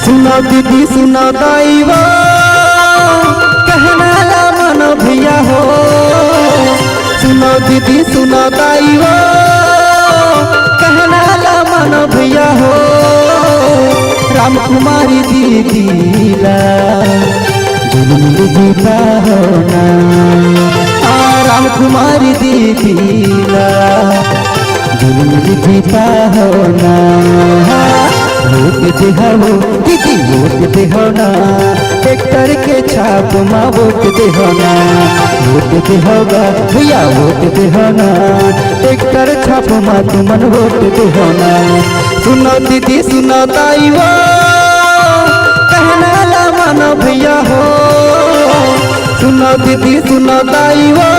सुनो दीदी सुनो दाईवा कहना ला मनो भैया हो। सुनो दीदी सुनो दाईवा कहना ला मनो भैया हो। राम कुमारी दीदी ला जुलूम जीता हो ना। राम कुमारी दीदी ला जुलूम जीता हो ना। वोट देहो दीदी वोट देहो ना। ट्रैक्टर के छाप माँ वोट देहो ना। वोट देहोगा भैया वोट देहो ना। ट्रैक्टर छाप माँ तुमन वोट देहो ना। सुनो दीदी सुनो ताईवा कहना ला मानो भैया हो। सुनो दीदी सुनो ताईवा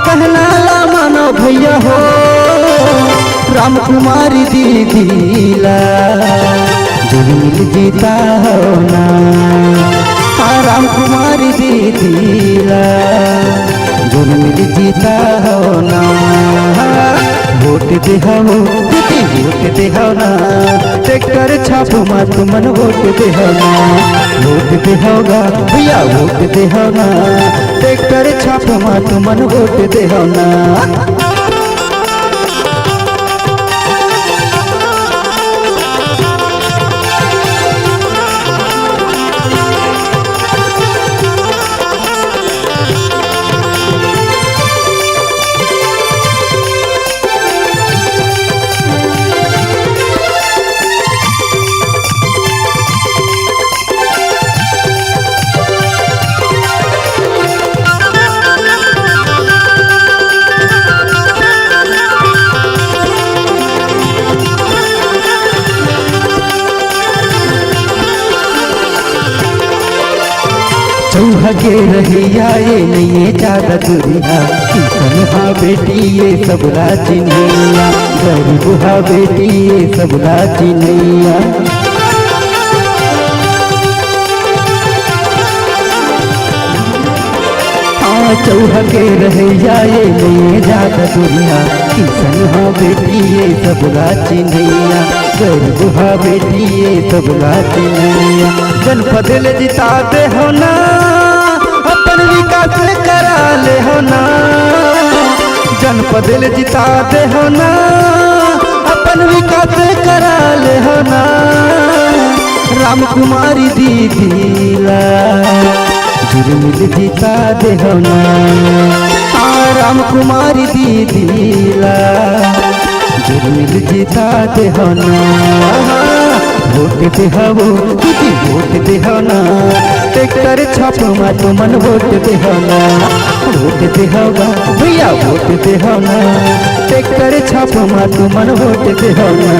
कहना ला मानो भैया हो। राम कुमारी दीदी ला जुलूम जीता हो ना। राम कुमारी दीदी ला जुलूम जीता हो ना। वोट देहो दीदी वोट देहो ना। ट्रैक्टर छाप माँ तुमन वोट देहो ना। वोट देहोगा भैया वोट देहो ना। ट्रैक्टर छाप माँ तुमन वोट देहो ना। चौहगे रहिया ये नहीं ज्यादा दुनिया। किसन हा बेटी ये सब राजी नैया। गरीब हा बेटी ये सब राजी नैया। चौहगे रहिया ये नहीं ज्यादा दुनिया। किसन हा बेटी ये सब राजी नैया। गरीब हा बेटी ये सब राजी नैया। जनपद ले जिताते हो ना। अपन विकास करा ले हो ना। जनपद ले जिताते हो ना। अपन विकास करा ले हो ना। राम कुमारी दीदी ला जुलूम जीता दे हो ना। राम कुमारी दीदी ला जुलूम जीता दे हो ना। वोट देहो दीदी वोट देहो ना। ट्रैक्टर छाप माँ तुमन वोट देहो ना। वोट देहोगा भैया वोट देहो ना। ट्रैक्टर छाप माँ तुमन वोट देहो ना।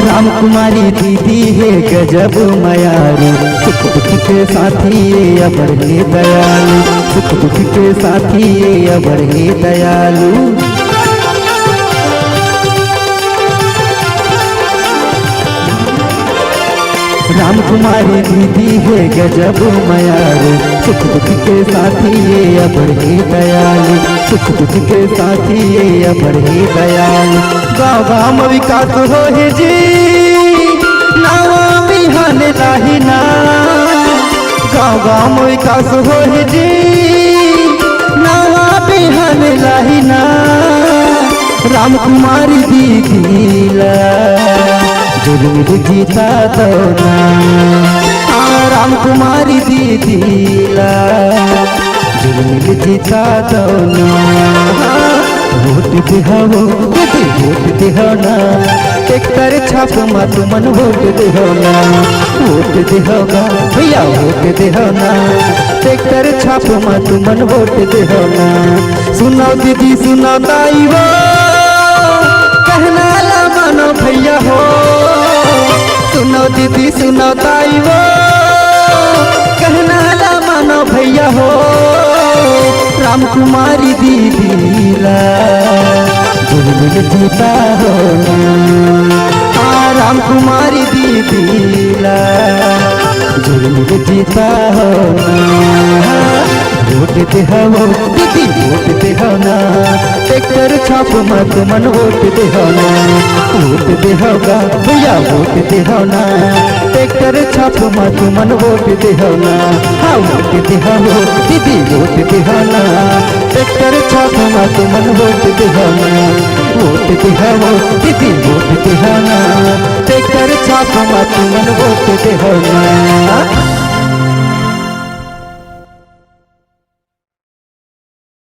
राम कुमारी दीदी है गजब मयारू। सुख दुख के साथी ये अबर है दयालु। सुख दुख के साथी ये अबर है दयालु। राम कुमारी दीदी है गजब मयारू, सुख दुख के साथी ये अबर ही दयालु, सुख दुख के साथी ये अबर ही दयालु। गाँव गाँव विकास हो है जी नावा बिहान लाहिना, गाँव गाँव विकास हो है जी नावा बिहान लाहिना। राम कुमारी दीदीला जुर्मिल जीता दो ना, राम कुमारी दीदीला जुर्मिल जीता दो ना। वोट दिहाओ दीदी वोट दिहाओ ना, ट्रैक्टर छाप मत मन वोट दिहो ना, वोट दिहोगा भैया वोट दिहो ना, ट्रैक्टर छाप मत मन वोट दिहो ना। सुनो दीदी सुनो ताई वो कहना ला मानो भैया हो, सुनो दीदी सुनो ताई वो कहना ला मानो भैया हो। राम कुमारी दीदीला जुर्मिल जीता हो ना, राम कुमारी दीदीला जुर्मिल जीता हो ना। वोट दिहाओ दीदी वोट दिहाओ ना, ट्रैक्टर छाप मत मन वोट दिहाओ ना, वोट दिहाओगा भैया वोट दिहाओ ना, ट्रैक्टर छाप मत मन वोट दिहाओ ना। हाँ वोट दिहाओ दीदी वोट दिहाओ ना, ट्रैक्टर छाप मत मन वोट दिहाओ ना, वोट दिहाओ दीदी वोट दिहाओ ना, ट्रैक्टर छाप मत मन वोट दिहाओ ना।